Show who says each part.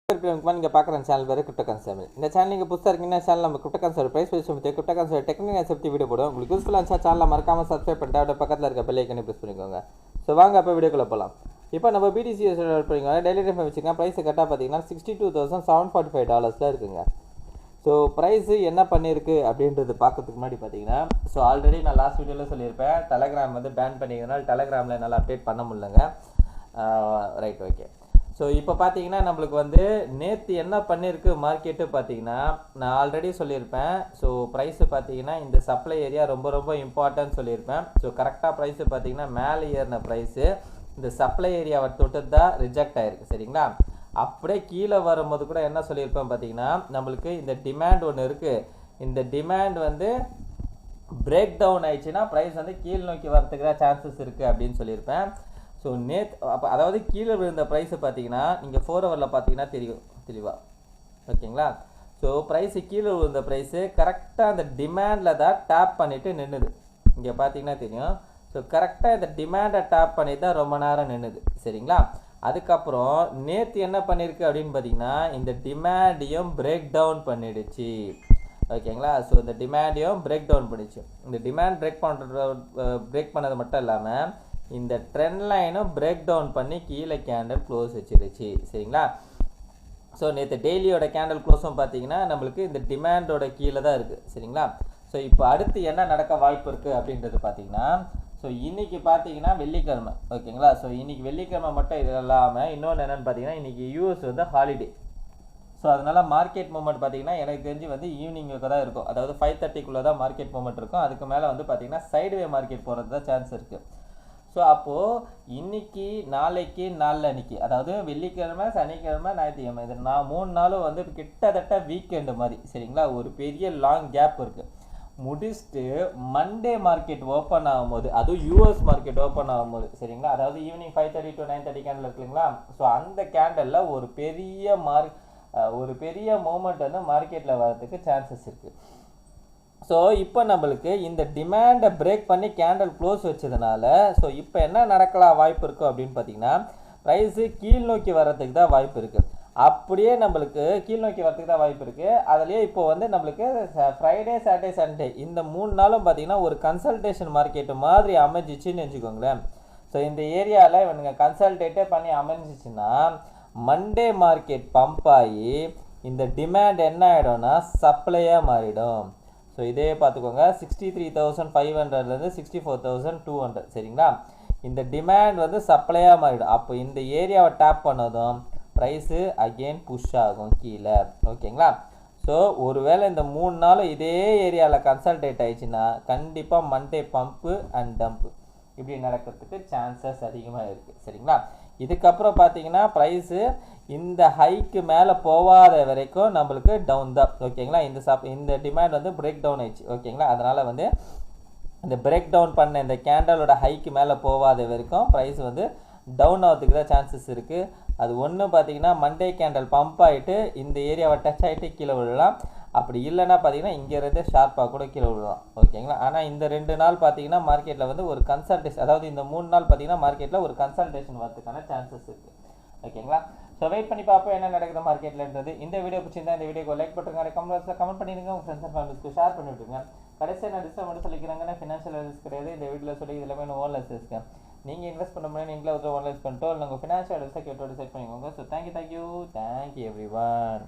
Speaker 1: நீங்க பார்க்குற சேனல் பேர் கிரிப்டோ கான்செப்ட். இந்த சேனல் நீங்கள் புதுசாக இருக்கீங்கன்னா சேனல் நம்ம கிரிப்டோ கான்செப்ட் ப்ரைஸ் வச்சு crypto concept technical concept video போடும். உங்களுக்கு யூஸ்ஃபுல்லாக இருந்துச்சா சேனலை மறக்காமல் சப்ஸ்கிரைப் பண்ணிட்டு அப்படியே பக்கத்தில் இருக்க பெல் ஐக்கனை ப்ரெஸ் பண்ணிக்கோங்க. ஸோ வாங்க அப்போ வீடியோக்குள்ளே போகலாம். இப்போ நம்ம பிடிசி பண்ணிக்கோங்க. டெய்லி டைம் வச்சுக்கோங்க. ப்ரைஸ் கரெக்டாக பார்த்தீங்கன்னா $62,745 இருக்குங்க. ஸோ ப்ரைஸு என்ன பண்ணியிருக்கு அப்படின்றது பார்க்கறதுக்கு முன்னாடி பார்த்தீங்கன்னா, ஸோ ஆல்ரெடி நான் லாஸ்ட் வீடியோவில் சொல்லியிருப்பேன், டெலகிராம் வந்து பேன் பண்ணிக்கிறதுனால டெலகிராமில் என்னால் அப்டேட் பண்ண முடியலங்க. Right, okay. ஸோ இப்போ பார்த்தீங்கன்னா நம்மளுக்கு வந்து நேற்று என்ன பண்ணியிருக்கு மார்க்கெட்டு பார்த்தீங்கன்னா, நான் ஆல்ரெடி சொல்லியிருப்பேன். ஸோ ப்ரைஸு பார்த்தீங்கன்னா இந்த சப்ளை ஏரியா ரொம்ப ரொம்ப இம்பார்ட்டன்ட் சொல்லியிருப்பேன். ஸோ கரெக்டாக ப்ரைஸு பார்த்தீங்கன்னா மேலே ஏறின ப்ரைஸு இந்த சப்ளை ஏரியாவை தொட்டு தான் ரிஜெக்ட் ஆகிருக்கு. சரிங்களா? அப்படியே கீழே வரும்போது கூட என்ன சொல்லியிருப்பேன் பார்த்தீங்கன்னா, நம்மளுக்கு இந்த டிமாண்ட் ஒன்று இருக்குது. இந்த டிமாண்ட் வந்து பிரேக் டவுன் ஆயிடுச்சுன்னா ப்ரைஸ் வந்து கீழ் நோக்கி வரத்துக்கு தான் சான்சஸ் இருக்குது அப்படின்னு சொல்லியிருப்பேன். ஸோ அப்போ அதாவது கீழே விழுந்த ப்ரைஸு பார்த்தீங்கன்னா நீங்கள் 4 ஹவரில் பார்த்தீங்கன்னா தெரியும் தெளிவாக. ஓகேங்களா? ஸோ ப்ரைஸு கீழே விழுந்த ப்ரைஸு கரெக்டாக அந்த டிமாண்டில் தான் டேப் பண்ணிவிட்டு நின்றுது. இங்கே பார்த்தீங்கன்னா தெரியும். ஸோ கரெக்டாக இந்த டிமாண்டை டேப் பண்ணி தான் ரொம்ப நேரம் நின்றுது. சரிங்களா? அதுக்கப்புறம் நேற்று என்ன பண்ணியிருக்கு அப்படின்னு பார்த்தீங்கன்னா, இந்த டிமாண்டையும் பிரேக் டவுன் பண்ணிடுச்சு. ஓகேங்களா? ஸோ இந்த டிமாண்டையும் பிரேக் டவுன் பண்ணிடுச்சு. இந்த டிமாண்ட் பிரேக் பண்ணது மட்டும் இல்லாமல் இந்த ட்ரெண்ட் லைனும் பிரேக் டவுன் பண்ணி கீழே கேண்டல் க்ளோஸ் வச்சிருச்சு. சரிங்களா? ஸோ நேற்று டெய்லியோட கேண்டல் க்ளோஸும் பார்த்தீங்கன்னா நம்மளுக்கு இந்த டிமாண்டோட கீழே தான் இருக்குது. சரிங்களா? ஸோ இப்போ அடுத்து என்ன நடக்க வாய்ப்பு இருக்குது அப்படின்றது பார்த்தீங்கன்னா, ஸோ இன்றைக்கி பார்த்தீங்கன்னா வெள்ளிக்கிழமை. ஓகேங்களா? ஸோ இன்றைக்கி வெள்ளிக்கிழமை மட்டும் இது இல்லாமல் இன்னொன்று என்னென்னு பார்த்தீங்கன்னா, இன்றைக்கி யூஎஸ் வந்து ஹாலிடே. ஸோ அதனால் மார்க்கெட் மூவ்மெண்ட் பார்த்தீங்கன்னா எனக்கு தெரிஞ்சு வந்து ஈவினிங்குக்கு தான் இருக்கும். அதாவது 5:30க்குள்ளே தான் மார்க்கெட் மூவ்மெண்ட் இருக்கும். அதுக்கு மேலே வந்து பார்த்தீங்கன்னா சைடுவே மார்க்கெட் போகிறது தான் சான்ஸ் இருக்குது. ஸோ அப்போது இன்றைக்கி நாளைக்கு நாளன்னைக்கு, அதாவது வெள்ளிக்கிழமை சனிக்கிழமை ஞாயிற்றுக்கிழமை, இது 3 நாளும் வந்து கிட்டத்தட்ட வீக்கெண்டு மாதிரி. சரிங்களா? ஒரு பெரிய லாங் கேப் இருக்குது. முடிச்சுட்டு மண்டே மார்க்கெட் ஓப்பன் ஆகும்போது, அதுவும் யூஎஸ் மார்க்கெட் ஓப்பன் ஆகும்போது, சரிங்களா, அதாவது ஈவினிங் 5:30 to 9:30 கேண்டில் இருக்குங்களா, ஸோ அந்த கேண்டலில் ஒரு பெரிய மூமெண்ட் வந்து மார்க்கெட்டில் வரதுக்கு சான்சஸ் இருக்குது. ஸோ இப்போ நம்மளுக்கு இந்த டிமாண்டை பிரேக் பண்ணி கேண்டல் க்ளோஸ் வச்சதுனால, ஸோ இப்போ என்ன நடக்கலாம் வாய்ப்பு இருக்கும் அப்படின்னு பார்த்தீங்கன்னா, ப்ரைஸு கீழ் நோக்கி வர்றதுக்கு தான் வாய்ப்பு இருக்குது. அப்படியே நம்மளுக்கு கீழ் நோக்கி வரதுக்கு தான் வாய்ப்பு இருக்குது. அதுலேயே இப்போ வந்து நம்மளுக்கு ஃப்ரைடே சாட்டர்டே சண்டே இந்த 3 நாளும் பார்த்தீங்கன்னா ஒரு கன்சல்டேஷன் மார்க்கெட்டு மாதிரி அமைஞ்சிச்சின்னு வச்சுக்கோங்களேன். ஸோ இந்த ஏரியாவில் இவனுங்க கன்சல்டேட்டே பண்ணி அமைஞ்சிச்சின்னா மண்டே மார்க்கெட் பம்ப் ஆகி இந்த டிமாண்ட் என்ன ஆகிடும்னா சப்ளையாக மாறிடும். ஸோ இதே பார்த்துக்கோங்க, 63,500லேருந்து 64,200. சரிங்களா? இந்த டிமாண்ட் வந்து சப்ளையாக மாறிடும். அப்போ இந்த ஏரியாவை டேப் பண்ணதும் ப்ரைஸு அகெயின் புஷ் ஆகும் கீழே. ஓகேங்களா? ஸோ ஒருவேளை இந்த 3 நாளும் இதே ஏரியாவில் கன்சல்டேட் ஆயிடுச்சுன்னா கண்டிப்பாக மண்டே பம்ப்பு அண்ட் டம்ப்பு இப்படி நடக்கிறதுக்கு சான்சஸ் அதிகமாக இருக்குது. சரிங்களா? இதுக்கப்புறம் பார்த்தீங்கன்னா ப்ரைஸு இந்த ஹைக்கு மேலே போகாத வரைக்கும் நம்மளுக்கு டவுன் தான். ஓகேங்களா? இந்த டிமாண்ட் வந்து பிரேக் டவுன் ஆயிடுச்சு. ஓகேங்களா? அதனால் வந்து இந்த பிரேக் டவுன் பண்ண இந்த கேண்டலோட ஹைக்கு மேலே போகாத வரைக்கும் ப்ரைஸ் வந்து டவுன் ஆகிறதுக்கு தான் சான்சஸ் இருக்குது. அது ஒன்று பார்த்தீங்கன்னா மண்டே கேண்டல் பம்ப் ஆகிட்டு இந்த ஏரியாவை டச் ஆகிட்டு கீழே விழலாம். அப்படி இல்லைன்னா பார்த்தீங்கன்னா இங்கேருந்து ஷார்ப்பாக கூட கீழே விழலாம். ஓகேங்களா? ஆனால் இந்த 2 நாள் பார்த்தீங்கன்னா மார்க்கெட்டில் வந்து ஒரு கன்சல்டேஷன், அதாவது இந்த 3 நாள் பார்த்தீங்கன்னா மார்க்கெட்டில் ஒரு கன்சல்டேஷன் வரதுக்கான சான்சஸ் இருக்குது. ஓகேங்களா? ஸோ வெயிட் பண்ணி பார்ப்போம் என்ன நடக்குது மார்க்கெட்லன்றது. இந்த வீடியோ பிடிச்சிருந்தா இந்த வீடியோக்கு லைக் பண்ணுங்க, கமெண்ட் பண்ணிடுங்க, உங்கள் ஃப்ரெண்ட்ஸ் அண்ட் ஃபேமிலிஸ்க்கு ஷேர் பண்ணி விட்டுருங்க. கடைசியாக நான் டிஸ்கவுண்ட் மட்டும் சொல்லிக்கிறாங்கன்னா ஃபினான்ஷியல் ரிஸ்க் கிடையாது. இந்த வீடியோவில் சொல்லி இது எல்லாமே ஓன்லெஸ் ரிஸ்க்கு. நீங்கள் இன்வெஸ்ட் பண்ண முடியாது, நீங்களே ஒரு ஓன்லைஸ் பண்ணிட்டோ இல்லை உங்கள் ஃபினான்ஷியல் ரிஸ்க்கை கேட்டோ டிசைட் பண்ணிக்கோங்க. So thank you every one.